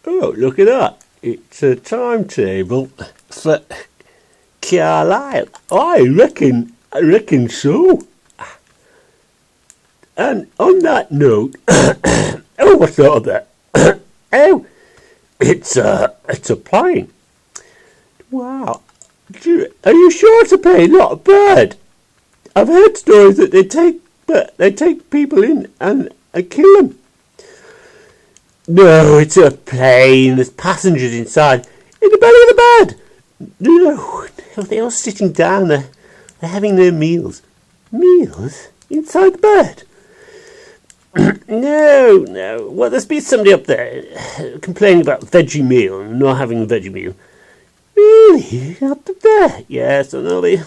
Oh, look at that. It's a timetable for Carlisle. I reckon so. And on that note, oh, what's all that? Oh, it's a plane. Wow. Are you sure it's a plane, not a bird? I've heard stories that they take people in and kill them. No, it's a plane. There's passengers inside. In the belly of the bird. No, they're all sitting down. They're having their meals. Meals? Inside the bird? No. Well, there's been somebody up there complaining about veggie meal and not having a veggie meal. Really? Up there? Yes, and there'll be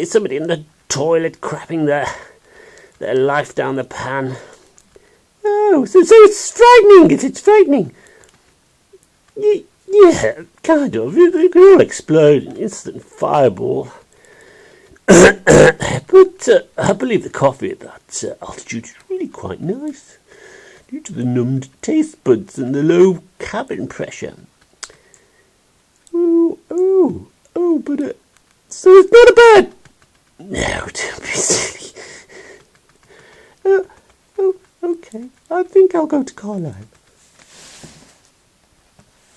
somebody in the toilet crapping their life down the pan. Oh, so it's frightening. It's frightening. Yeah, kind of. It can all explode in an instant fireball. But I believe the coffee at that altitude is really quite nice, due to the numbed taste buds and the low cabin pressure. But so it's not a bird. No, don't be silly. Okay, I think I'll go to Carlisle.